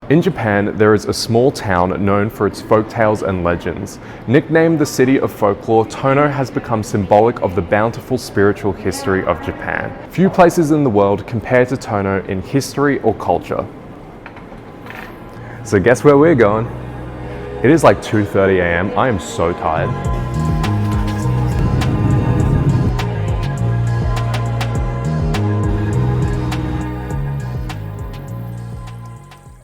In Japan, there is a small town known for its folktales and legends. Nicknamed the City of Folklore, Tono has become symbolic of the bountiful spiritual history of Japan. Few places in the world compare to Tono in history or culture. So guess where we're going? It is like 2:30 a.m. I am so tired.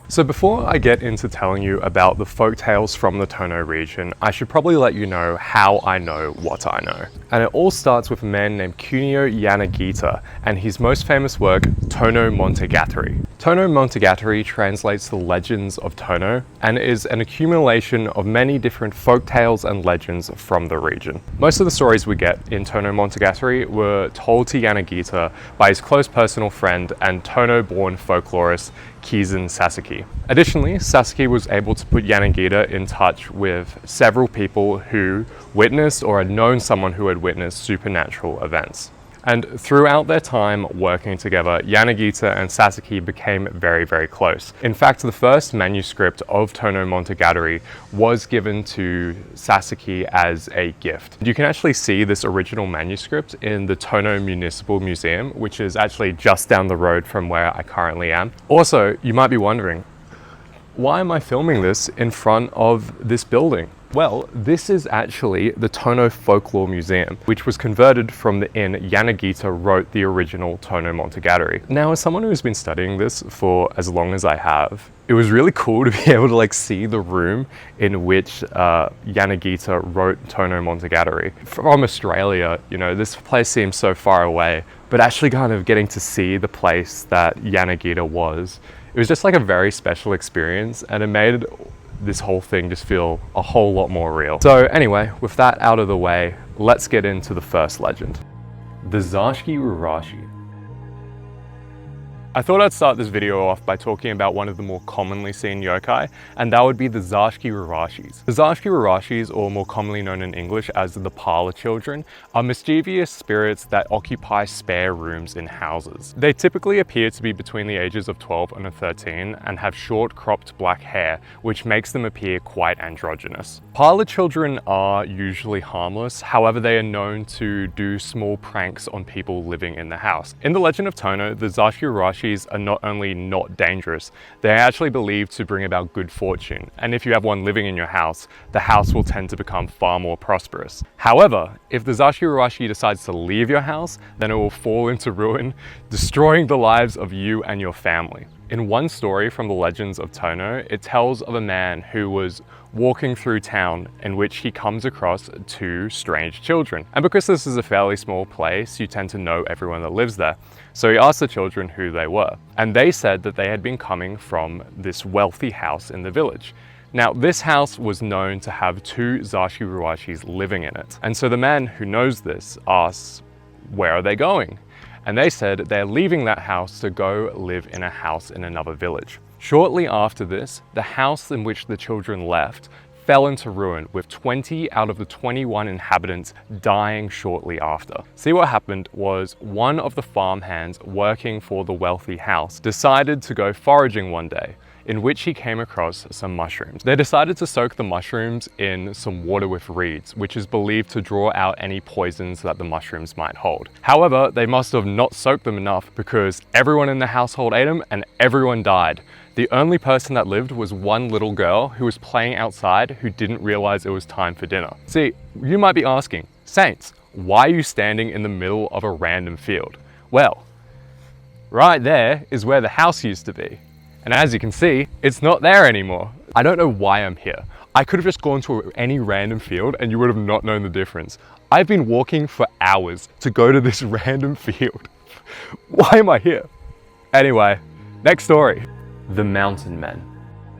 So before I get into telling you about the folktales from the Tono region, I should probably let you know how I know what I know. And it all starts with a man named Kunio Yanagita and his most famous work, Tono Monogatari. Tono Monogatari translates the legends of Tono and is an accumulation of many different folktales and legends from the region. Most of the stories we get in Tono Monogatari were told to Yanagita by his close personal friend and Tono-born folklorist Kizun Sasaki. Additionally, Sasaki was able to put Yanagita in touch with several people who witnessed or had known someone who had witnessed supernatural events. And throughout their time working together, Yanagita and Sasaki became very, very close. In fact, the first manuscript of Tono Monogatari was given to Sasaki as a gift. You can actually see this original manuscript in the Tono Municipal Museum, which is actually just down the road from where I currently am. Also, you might be wondering, why am I filming this in front of this building? Well, this is actually the Tono Folklore Museum, which was converted from the inn Yanagita wrote the original Tono Monogatari. Now, as someone who's been studying this for as long as I have, it was really cool to be able to see the room in which Yanagita wrote Tono Monogatari. From Australia, this place seems so far away, but actually kind of getting to see the place that Yanagita was, it was just like a very special experience, and it made this whole thing just feel a whole lot more real. So anyway, with that out of the way, let's get into the first legend. The Zashiki Rurashi. I thought I'd start this video off by talking about one of the more commonly seen yokai, and that would be the Zashiki Rurashis. The Zashiki Rurashis, or more commonly known in English as the parlor children, are mischievous spirits that occupy spare rooms in houses. They typically appear to be between the ages of 12 and 13 and have short cropped black hair, which makes them appear quite androgynous. Parlor children are usually harmless, however they are known to do small pranks on people living in the house. In the legend of Tono, the Zashiki Rurashi are not only not dangerous, they are actually believed to bring about good fortune, and if you have one living in your house, the house will tend to become far more prosperous. However, if the Zashiki Rurashi decides to leave your house, then it will fall into ruin, destroying the lives of you and your family. In one story from the legends of Tono, it tells of a man who was walking through town in which he comes across two strange children. And because this is a fairly small place, you tend to know everyone that lives there. So he asked the children who they were, and they said that they had been coming from this wealthy house in the village. Now, this house was known to have two Zashiki Rurashis living in it. And so the man who knows this asks, where are they going? And they said they're leaving that house to go live in a house in another village. Shortly after this, the house in which the children left fell into ruin, with 20 out of the 21 inhabitants dying shortly after. See, what happened was one of the farmhands working for the wealthy house decided to go foraging one day, in which he came across some mushrooms. They decided to soak the mushrooms in some water with reeds, which is believed to draw out any poisons that the mushrooms might hold. However, they must have not soaked them enough because everyone in the household ate them and everyone died. The only person that lived was one little girl who was playing outside who didn't realize it was time for dinner. See, you might be asking, Saints, why are you standing in the middle of a random field? Well, right there is where the house used to be. And as you can see, it's not there anymore. I don't know why I'm here. I could have just gone to any random field and you would have not known the difference. I've been walking for hours to go to this random field. Why am I here? Anyway, next story. The Mountain Men.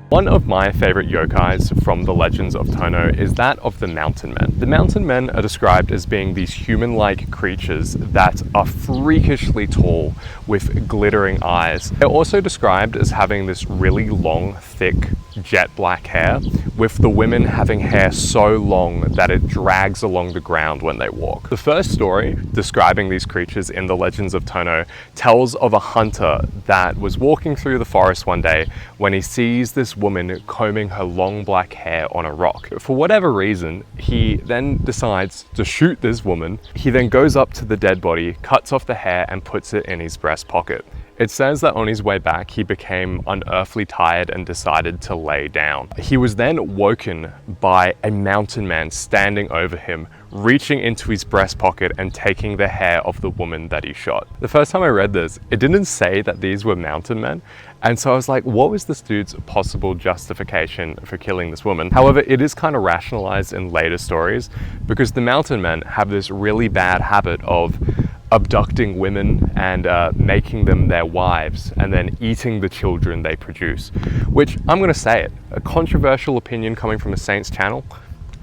One of my favorite yokais from the Legends of Tono is that of the Mountain Men. The Mountain Men are described as being these human-like creatures that are freakishly tall with glittering eyes. They're also described as having this really long, thick, jet black hair, with the women having hair so long that it drags along the ground when they walk. The first story describing these creatures in the Legends of Tono tells of a hunter that was walking through the forest one day when he sees this woman combing her long black hair on a rock. For whatever reason, he then decides to shoot this woman. He then goes up to the dead body, cuts off the hair and puts it in his breast pocket. It says that on his way back, he became unearthly tired and decided to lay down. He was then woken by a mountain man standing over him, reaching into his breast pocket and taking the hair of the woman that he shot. The first time I read this, it didn't say that these were mountain men. And so I was like, what was this dude's possible justification for killing this woman? However, it is kind of rationalized in later stories because the mountain men have this really bad habit of abducting women and making them their wives and then eating the children they produce, which I'm going to say it, a controversial opinion coming from a Saints channel,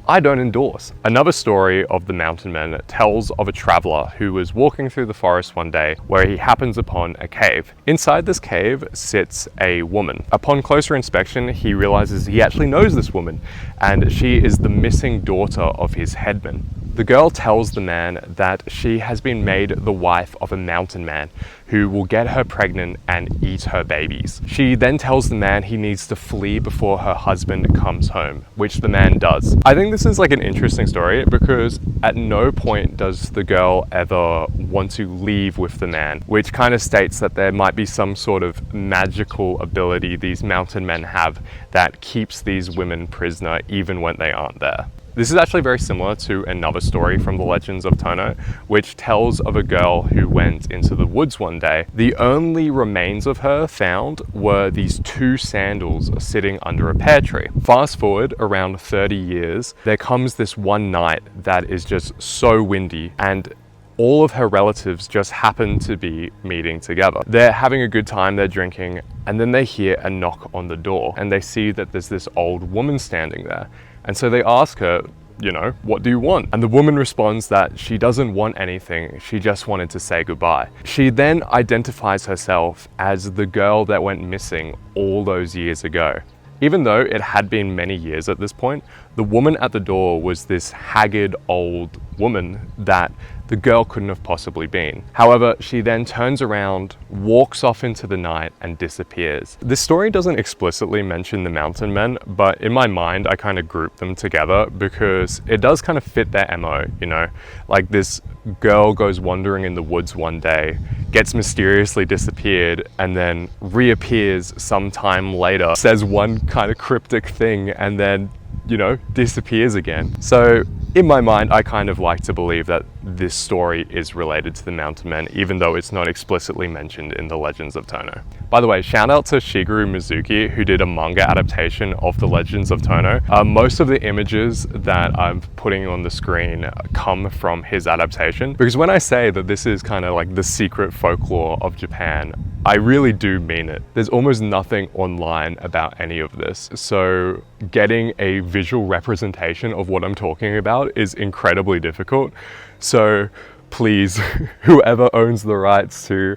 I don't endorse. Another story of the Mountain Men tells of a traveler who was walking through the forest one day where he happens upon a cave. Inside this cave sits a woman. Upon closer inspection, he realizes he actually knows this woman, and she is the missing daughter of his headman. The girl tells the man that she has been made the wife of a mountain man who will get her pregnant and eat her babies. She then tells the man he needs to flee before her husband comes home, which the man does. I think this is like an interesting story because at no point does the girl ever want to leave with the man, which kind of states that there might be some sort of magical ability these mountain men have that keeps these women prisoner even when they aren't there. This is actually very similar to another story from the Legends of Tono, which tells of a girl who went into the woods one day. The only remains of her found were these 2 sandals sitting under a pear tree. Fast forward around 30 years, there comes this one night that is just so windy and all of her relatives just happen to be meeting together. They're having a good time, they're drinking, and then they hear a knock on the door and they see that there's this old woman standing there. And so they ask her, you know, what do you want? And the woman responds that she doesn't want anything, she just wanted to say goodbye. She then identifies herself as the girl that went missing all those years ago. Even though it had been many years at this point, the woman at the door was this haggard old woman that the girl couldn't have possibly been. However, she then turns around, walks off into the night and disappears. This story doesn't explicitly mention the mountain men, but in my mind, I kind of group them together because it does kind of fit their MO, you know? Like this girl goes wandering in the woods one day, gets mysteriously disappeared, and then reappears sometime later, says one kind of cryptic thing, and then, you know, disappears again. So in my mind, I kind of like to believe that this story is related to the mountain men, even though it's not explicitly mentioned in the Legends of Tono. By the way, shout out to Shigeru Mizuki, who did a manga adaptation of the Legends of Tono. Most of the images that I'm putting on the screen come from his adaptation, because when I say that this is kind of like the secret folklore of Japan, I really do mean it. There's almost nothing online about any of this. So getting a visual representation of what I'm talking about is incredibly difficult. So please, whoever owns the rights to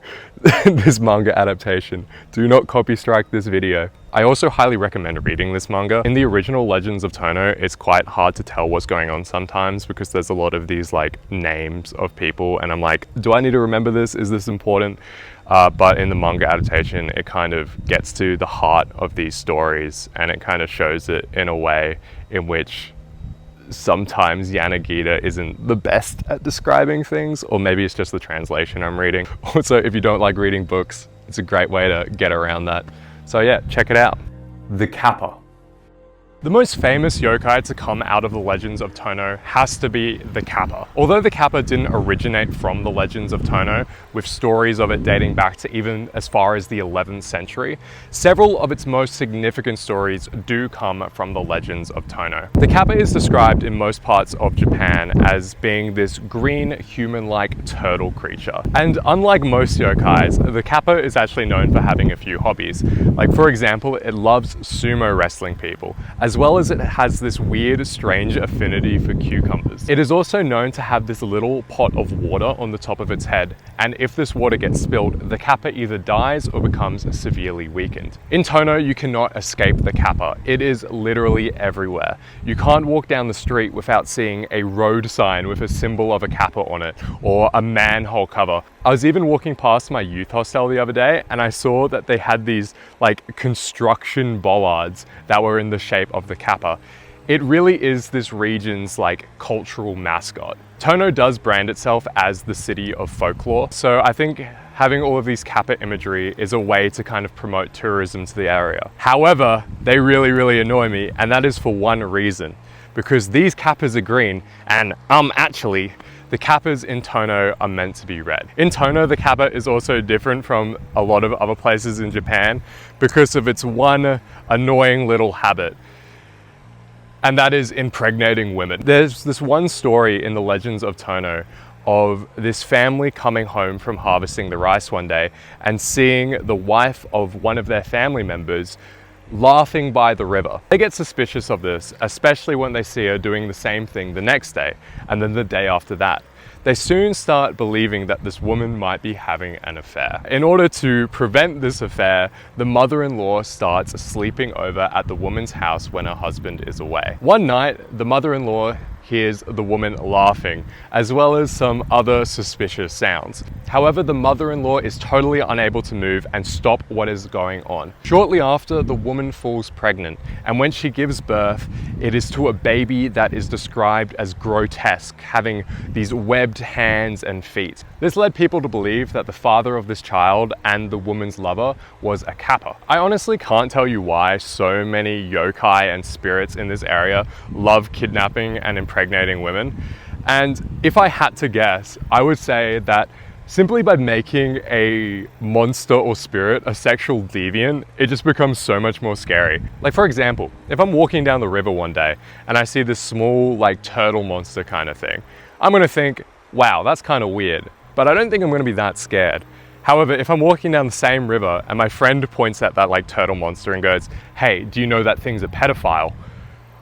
this manga adaptation, do not copy strike this video. I also highly recommend reading this manga. In the original Legends of Tono, it's quite hard to tell what's going on sometimes because there's a lot of these like names of people and I'm like, do I need to remember this? Is this important? But in the manga adaptation, it kind of gets to the heart of these stories and it kind of shows it in a way in which sometimes Yanagita isn't the best at describing things, or maybe it's just the translation I'm reading. Also, if you don't like reading books, it's a great way to get around that. So yeah, check it out. The Kappa. The most famous yokai to come out of the legends of Tono has to be the Kappa. Although the Kappa didn't originate from the legends of Tono, with stories of it dating back to even as far as the 11th century, several of its most significant stories do come from the legends of Tono. The Kappa is described in most parts of Japan as being this green, human-like turtle creature. And unlike most yokais, the Kappa is actually known for having a few hobbies. Like, for example, it loves sumo wrestling people, as well as it has this weird, strange affinity for cucumbers. It is also known to have this little pot of water on the top of its head, and if this water gets spilled, the Kappa either dies or becomes severely weakened. In Tono, you cannot escape the Kappa. It is literally everywhere. You can't walk down the street without seeing a road sign with a symbol of a Kappa on it, or a manhole cover. I was even walking past my youth hostel the other day, and I saw that they had these like construction bollards that were in the shape of the Kappa. It really is this region's like cultural mascot. Tono does brand itself as the city of folklore, so I think having all of these Kappa imagery is a way to kind of promote tourism to the area. However, they really annoy me, and that is for one reason, because these Kappas are green, and actually, the Kappas in Tono are meant to be red. In Tono, the Kappa is also different from a lot of other places in Japan because of its one annoying little habit, and that is impregnating women. There's this one story in the legends of Tono of this family coming home from harvesting the rice one day and seeing the wife of one of their family members laughing by the river. They get suspicious of this, especially when they see her doing the same thing the next day and then the day after that. They soon start believing that this woman might be having an affair. In order to prevent this affair, the mother-in-law starts sleeping over at the woman's house when her husband is away. One night, the mother-in-law hears the woman laughing, as well as some other suspicious sounds. However, the mother-in-law is totally unable to move and stop what is going on. Shortly after, the woman falls pregnant, and when she gives birth, it is to a baby that is described as grotesque, having these webbed hands and feet. This led people to believe that the father of this child and the woman's lover was a Kappa. I honestly can't tell you why so many yokai and spirits in this area love kidnapping and impregnating women. And if I had to guess, I would say that simply by making a monster or spirit a sexual deviant, it just becomes so much more scary. Like, for example, if I'm walking down the river one day and I see this small like turtle monster kind of thing, I'm gonna think, wow, that's kind of weird, but I don't think I'm gonna be that scared. However, if I'm walking down the same river and my friend points at that like turtle monster and goes, hey, do you know that thing's a pedophile?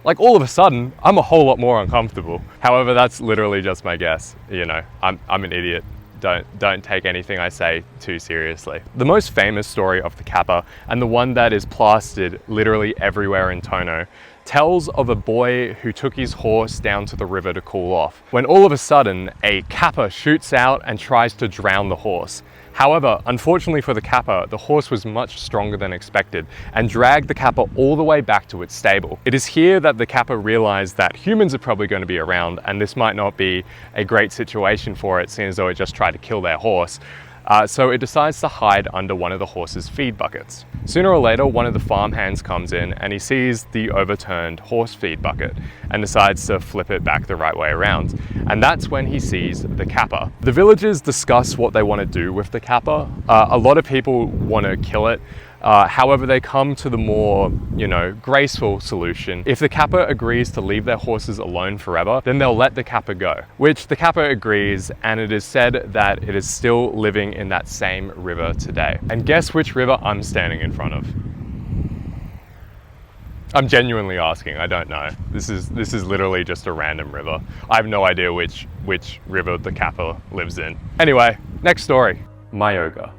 Like, all of a sudden, I'm a whole lot more uncomfortable. However, that's literally just my guess. You know, I'm an idiot. Don't take anything I say too seriously. The most famous story of the Kappa, and the one that is plastered literally everywhere in Tono, tells of a boy who took his horse down to the river to cool off, when all of a sudden, a Kappa shoots out and tries to drown the horse. However, unfortunately for the Kappa, the horse was much stronger than expected and dragged the Kappa all the way back to its stable. It is here that the Kappa realized that humans are probably going to be around, and this might not be a great situation for it, seeing as though it just tried to kill their horse. So it decides to hide under one of the horse's feed buckets. Sooner or later, one of the farmhands comes in and he sees the overturned horse feed bucket and decides to flip it back the right way around. And that's when he sees the Kappa. The villagers discuss what they want to do with the Kappa. A lot of people want to kill it. However, they come to the more, graceful solution. If the Kappa agrees to leave their horses alone forever, then they'll let the Kappa go, which the Kappa agrees, and it is said that it is still living in that same river today. And guess which river I'm standing in front of? I'm genuinely asking, I don't know. This is literally just a random river. I have no idea which river the Kappa lives in. Anyway, next story. Myoga.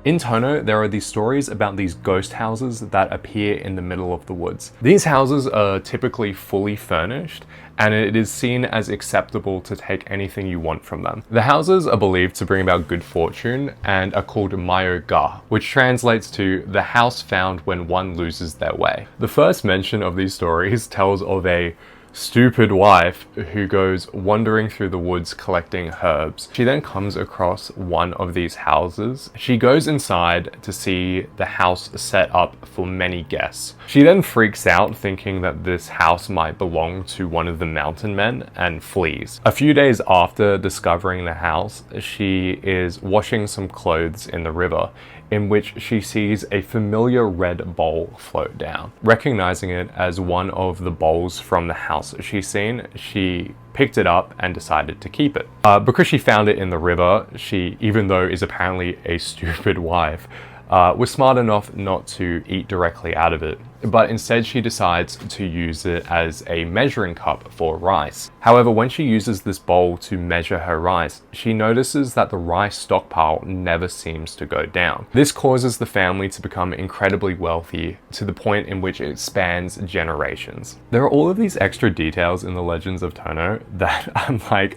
In Tono, there are these stories about these ghost houses that appear in the middle of the woods. These houses are typically fully furnished, and it is seen as acceptable to take anything you want from them. The houses are believed to bring about good fortune and are called Myoga, which translates to the house found when one loses their way. The first mention of these stories tells of a stupid wife who goes wandering through the woods collecting herbs. She then comes across one of these houses. She goes inside to see the house set up for many guests. She then freaks out thinking that this house might belong to one of the mountain men and flees. A few days after discovering the house, she is washing some clothes in the river, in which she sees a familiar red bowl float down. Recognizing it as one of the bowls from the house she's seen, she picked it up and decided to keep it. Because she found it in the river, she, even though is apparently a stupid wife, was smart enough not to eat directly out of it, but instead she decides to use it as a measuring cup for rice. However, when she uses this bowl to measure her rice, she notices that the rice stockpile never seems to go down. This causes the family to become incredibly wealthy to the point in which it spans generations. There are all of these extra details in the Legends of Tono that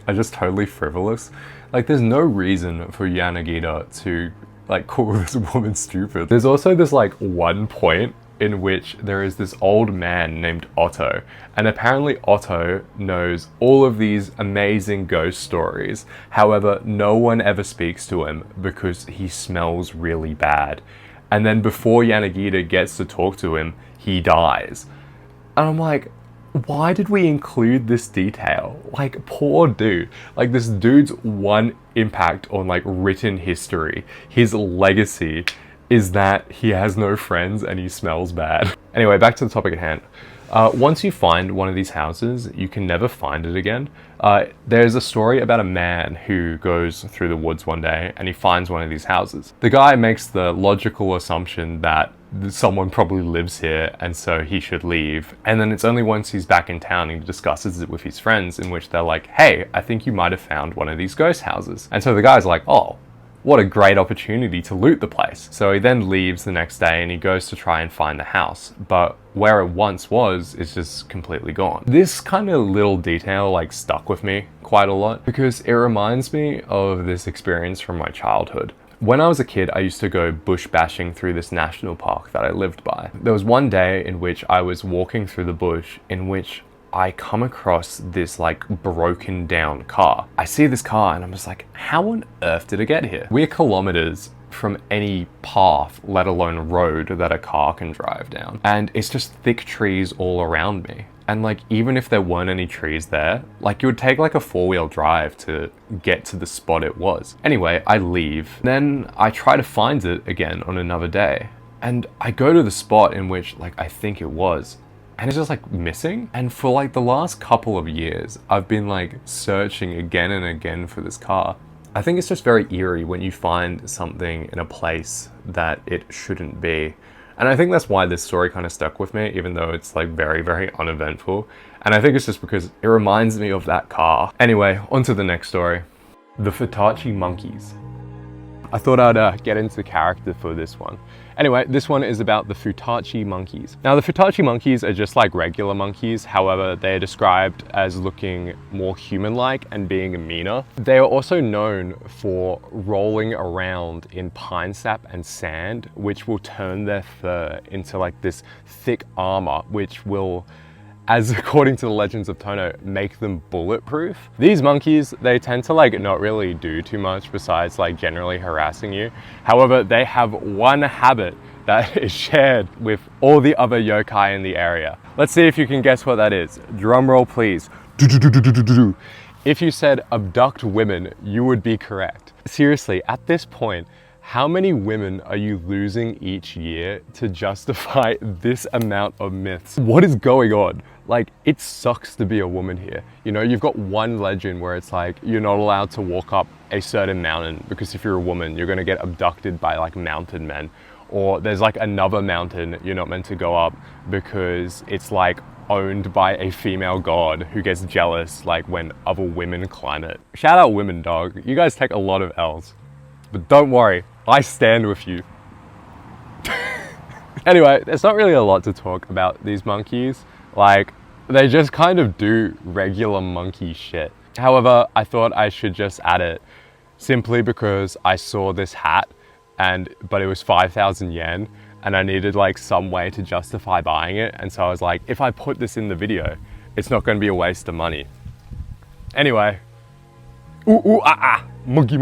are just totally frivolous. Like, there's no reason for Yanagita to call this woman stupid. There's also this one point in which there is this old man named Otto, and apparently Otto knows all of these amazing ghost stories. However, no one ever speaks to him because he smells really bad. And then before Yanagita gets to talk to him, he dies. And I'm like, why did we include this detail? Poor dude. This dude's one impact on written history, his legacy, is that he has no friends and he smells bad. Anyway, back to the topic at hand. Once you find one of these houses, you can never find it again. There's a story about a man who goes through the woods one day and he finds one of these houses. The guy makes the logical assumption that someone probably lives here and so he should leave. And then it's only once he's back in town he discusses it with his friends, in which they're like, hey, I think you might have found one of these ghost houses. And so the guy's like, oh, what a great opportunity to loot the place. So he then leaves the next day and he goes to try and find the house, but where it once was is just completely gone. This kind of little detail stuck with me quite a lot because it reminds me of this experience from my childhood. When I was a kid, I used to go bush bashing through this national park that I lived by. There was one day in which I was walking through the bush in which I come across this broken down car. I see this car and I'm just like, how on earth did it get here? We're kilometers from any path, let alone road, that a car can drive down. And it's just thick trees all around me. And even if there weren't any trees there, it would take a 4-wheel drive to get to the spot it was. Anyway, I leave. Then I try to find it again on another day. And I go to the spot in which I think it was. And it's just missing. And for the last couple of years, I've been searching again and again for this car. I think it's just very eerie when you find something in a place that it shouldn't be. And I think that's why this story kind of stuck with me, even though it's very, very uneventful. And I think it's just because it reminds me of that car. Anyway, on to the next story. The Futachi monkeys. I thought I'd get into character for this one. Anyway, this one is about the Futachi monkeys. Now, the Futachi monkeys are just like regular monkeys. However, they are described as looking more human-like and being meaner. They are also known for rolling around in pine sap and sand, which will turn their fur into this thick armor, which will, as according to the Legends of Tono, make them bulletproof. These monkeys, they tend to not really do too much besides generally harassing you. However, they have one habit that is shared with all the other yokai in the area. Let's see if you can guess what that is. Drum roll, please. If you said abduct women, you would be correct. Seriously, at this point, how many women are you losing each year to justify this amount of myths? What is going on? It sucks to be a woman here. You know, you've got one legend where it's you're not allowed to walk up a certain mountain because if you're a woman, you're gonna get abducted by mountain men. Or there's another mountain you're not meant to go up because it's owned by a female god who gets jealous when other women climb it. Shout out women, dog. You guys take a lot of L's. But don't worry, I stand with you. Anyway, there's not really a lot to talk about these monkeys. They just kind of do regular monkey shit. However, I thought I should just add it simply because I saw this hat but it was 5,000 yen and I needed some way to justify buying it. And so I was like, if I put this in the video, it's not going to be a waste of money. Anyway, monkey.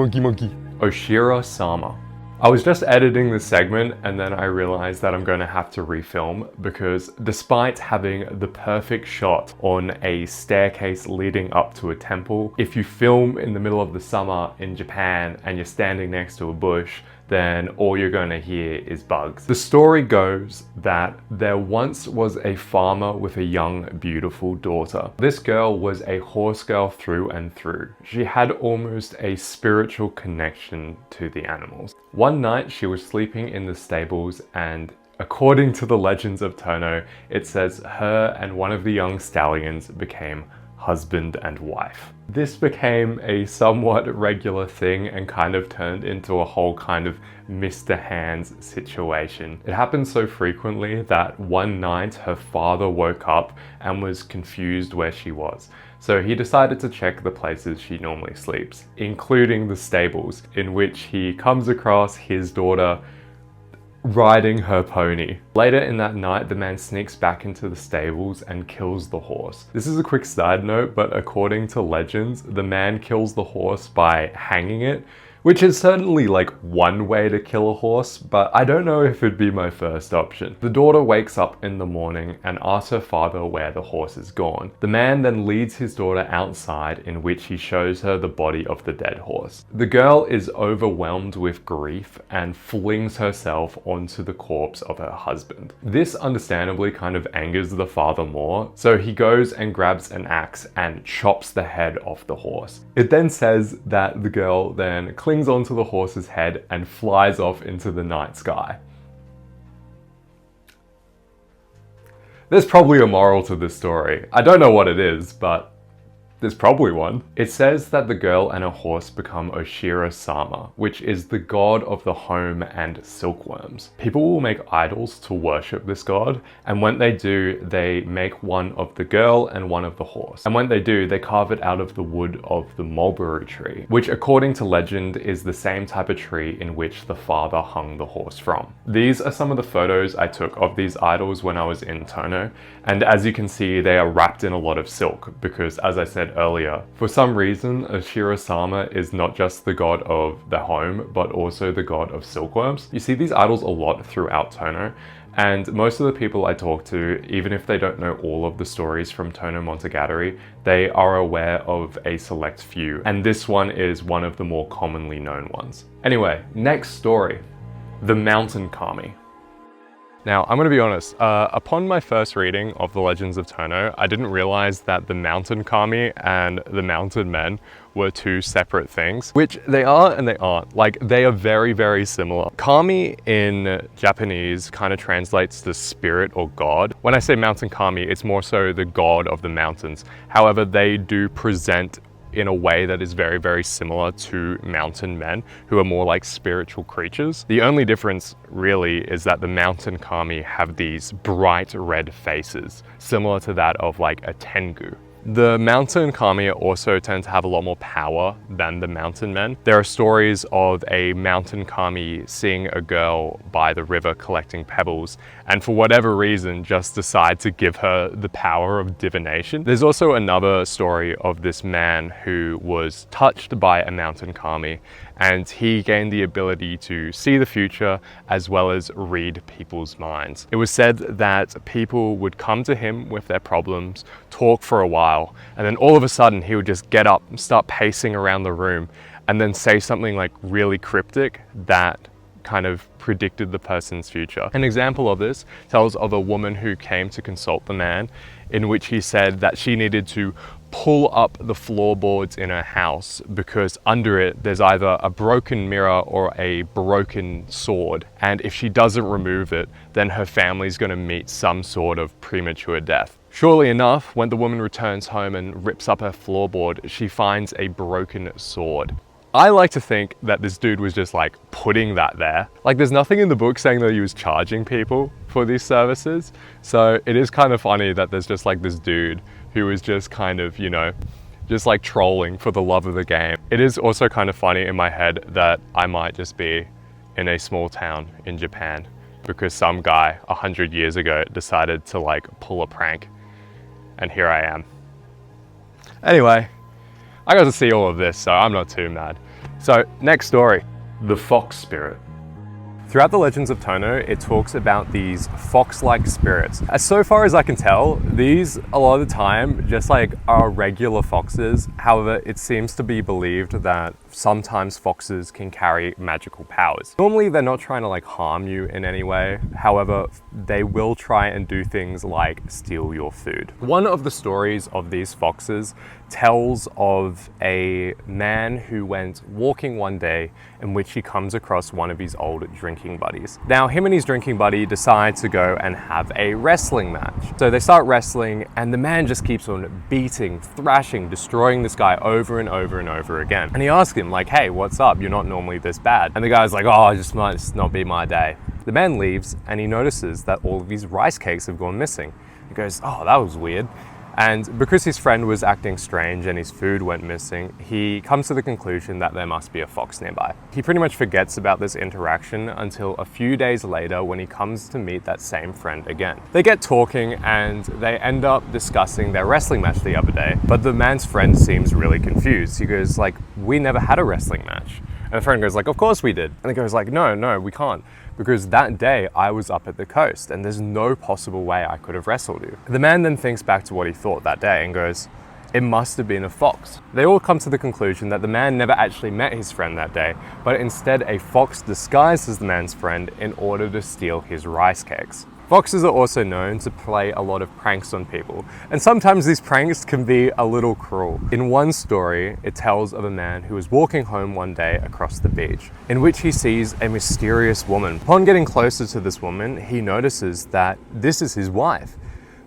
Oshiro-sama. I was just editing this segment and then I realized that I'm going to have to refilm because despite having the perfect shot on a staircase leading up to a temple, if you film in the middle of the summer in Japan and you're standing next to a bush, then all you're going to hear is bugs. The story goes that there once was a farmer with a young, beautiful daughter. This girl was a horse girl through and through. She had almost a spiritual connection to the animals. One night she was sleeping in the stables and according to the legends of Tono, it says her and one of the young stallions became husband and wife. This became a somewhat regular thing and kind of turned into a whole kind of Mr. Hands situation. It happened so frequently that one night her father woke up and was confused where she was. So he decided to check the places she normally sleeps, including the stables, in which he comes across his daughter riding her pony. Later in that night, the man sneaks back into the stables and kills the horse. This is a quick side note, but according to legends, the man kills the horse by hanging it, which is certainly like one way to kill a horse, but I don't know if it'd be my first option. The daughter wakes up in the morning and asks her father where the horse is gone. The man then leads his daughter outside, in which he shows her the body of the dead horse. The girl is overwhelmed with grief and flings herself onto the corpse of her husband. This understandably kind of angers the father more, so he goes and grabs an axe and chops the head off the horse. It then says that the girl then clings onto the horse's head and flies off into the night sky. There's probably a moral to this story. I don't know what it is, but there's probably one. It says that the girl and her horse become Oshiro-sama, which is the god of the home and silkworms. People will make idols to worship this god, and when they do, they make one of the girl and one of the horse. And when they do, they carve it out of the wood of the mulberry tree, which according to legend is the same type of tree in which the father hung the horse from. These are some of the photos I took of these idols when I was in Tono, and as you can see, they are wrapped in a lot of silk because, as I said earlier, for some reason, Oshiro-sama is not just the god of the home, but also the god of silkworms. You see these idols a lot throughout Tono, and most of the people I talk to, even if they don't know all of the stories from Tono Monogatari, they are aware of a select few, and this one is one of the more commonly known ones. Anyway, next story, the Mountain Kami. Now, I'm going to be honest, upon my first reading of the Legends of Tono, I didn't realize that the Mountain Kami and the Mountain Men were two separate things, which they are and they aren't. Like, they are very, very similar. Kami in Japanese kind of translates to spirit or god. When I say Mountain Kami, it's more so the god of the mountains. However, they do present in a way that is very, very similar to mountain men, who are more like spiritual creatures. The only difference really is that the mountain kami have these bright red faces, similar to that of like a tengu. The mountain kami also tend to have a lot more power than the mountain men. There are stories of a mountain kami seeing a girl by the river collecting pebbles, and for whatever reason just decide to give her the power of divination. There's also another story of this man who was touched by a mountain kami, and he gained the ability to see the future as well as read people's minds. It was said that people would come to him with their problems, talk for a while, and then all of a sudden he would just get up and start pacing around the room and then say something like really cryptic that kind of predicted the person's future. An example of this tells of a woman who came to consult the man, in which he said that she needed to pull up the floorboards in her house because under it there's either a broken mirror or a broken sword, and if she doesn't remove it, then her family's going to meet some sort of premature death. Surely enough, when the woman returns home and rips up her floorboard, she finds a broken sword. I like to think that this dude was just like putting that there. Like, there's nothing in the book saying that he was charging people for these services. So it is kind of funny that there's just like this dude who was just kind of, you know, just like trolling for the love of the game. It is also kind of funny in my head that I might just be in a small town in Japan because some guy 100 years ago decided to like pull a prank and here I am. Anyway, I got to see all of this, so I'm not too mad. So, next story, the fox spirit. Throughout the Legends of Tono, it talks about these fox-like spirits. As so far as I can tell, these, a lot of the time, just like are regular foxes. However, it seems to be believed that sometimes foxes can carry magical powers. Normally, they're not trying to like harm you in any way. However, they will try and do things like steal your food. One of the stories of these foxes tells of a man who went walking one day in which he comes across one of his old drinking buddies. Now, him and his drinking buddy decide to go and have a wrestling match. So they start wrestling and the man just keeps on beating, thrashing, destroying this guy over and over and over again. And he asks him like, hey, what's up? You're not normally this bad. And the guy's like, oh, it just might not be my day. The man leaves and he notices that all of his rice cakes have gone missing. He goes, oh, that was weird. And because his friend was acting strange and his food went missing, he comes to the conclusion that there must be a fox nearby. He pretty much forgets about this interaction until a few days later when he comes to meet that same friend again. They get talking and they end up discussing their wrestling match the other day, but the man's friend seems really confused. He goes like, we never had a wrestling match. And the friend goes like, of course we did. And the guy goes like, no, we can't. Because that day I was up at the coast and there's no possible way I could have wrestled you. The man then thinks back to what he thought that day and goes, it must have been a fox. They all come to the conclusion that the man never actually met his friend that day, but instead a fox disguised as the man's friend in order to steal his rice cakes. Foxes are also known to play a lot of pranks on people, and sometimes these pranks can be a little cruel. In one story, it tells of a man who was walking home one day across the beach, in which he sees a mysterious woman. Upon getting closer to this woman, he notices that this is his wife.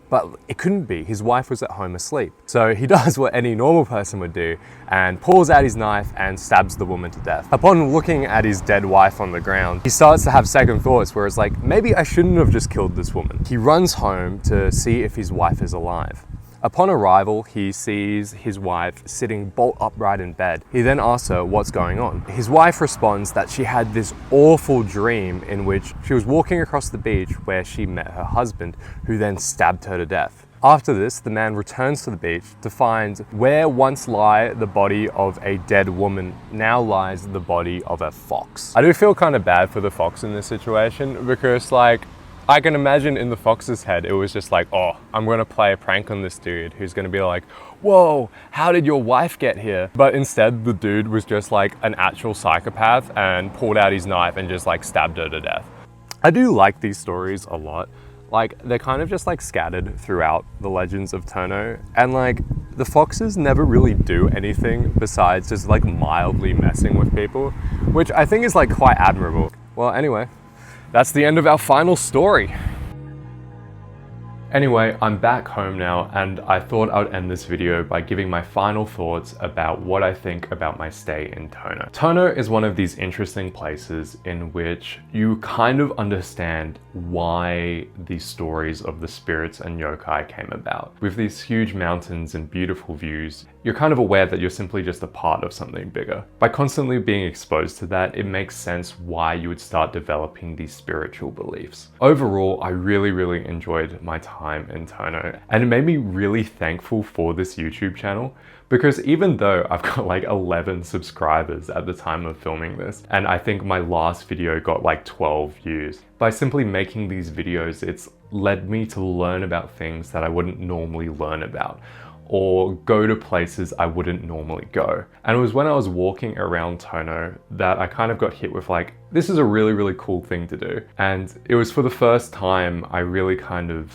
But it couldn't be, his wife was at home asleep. So he does what any normal person would do and pulls out his knife and stabs the woman to death. Upon looking at his dead wife on the ground, he starts to have second thoughts where it's like, maybe I shouldn't have just killed this woman. He runs home to see if his wife is alive. Upon arrival, he sees his wife sitting bolt upright in bed. He then asks her what's going on. His wife responds that she had this awful dream in which she was walking across the beach where she met her husband, who then stabbed her to death. After this, the man returns to the beach to find where once lay the body of a dead woman, now lies the body of a fox. I do feel kind of bad for the fox in this situation because like, I can imagine in the fox's head, it was just like, oh, I'm gonna play a prank on this dude who's gonna be like, whoa, how did your wife get here? But instead, the dude was just like an actual psychopath and pulled out his knife and just like stabbed her to death. I do like these stories a lot. Like, they're kind of just like scattered throughout the Legends of Tono, and like, the foxes never really do anything besides just like mildly messing with people, which I think is like quite admirable. Well, anyway, that's the end of our final story. Anyway, I'm back home now and I thought I would end this video by giving my final thoughts about what I think about my stay in Tono. Tono is one of these interesting places in which you kind of understand why these stories of the spirits and yokai came about. With these huge mountains and beautiful views, you're kind of aware that you're simply just a part of something bigger. By constantly being exposed to that, it makes sense why you would start developing these spiritual beliefs. Overall, I really enjoyed my time in Tono, and it made me really thankful for this YouTube channel, because even though I've got like 11 subscribers at the time of filming this, and I think my last video got like 12 views, by simply making these videos, it's led me to learn about things that I wouldn't normally learn about, or go to places I wouldn't normally go. And it was when I was walking around Tono that I kind of got hit with like, this is a really cool thing to do. And it was for the first time I really kind of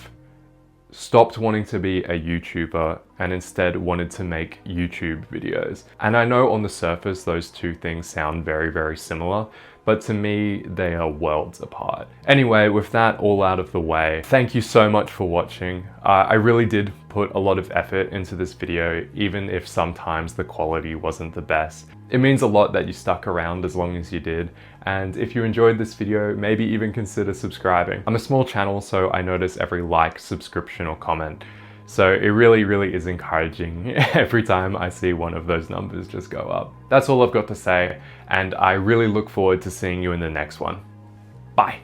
stopped wanting to be a YouTuber and instead wanted to make YouTube videos. And I know on the surface those two things sound very similar, but to me, they are worlds apart. Anyway, with that all out of the way, thank you so much for watching. I really did put a lot of effort into this video, even if sometimes the quality wasn't the best. It means a lot that you stuck around as long as you did, and if you enjoyed this video, maybe even consider subscribing. I'm a small channel, so I notice every like, subscription, or comment. So it really is encouraging every time I see one of those numbers just go up. That's all I've got to say, and I really look forward to seeing you in the next one. Bye.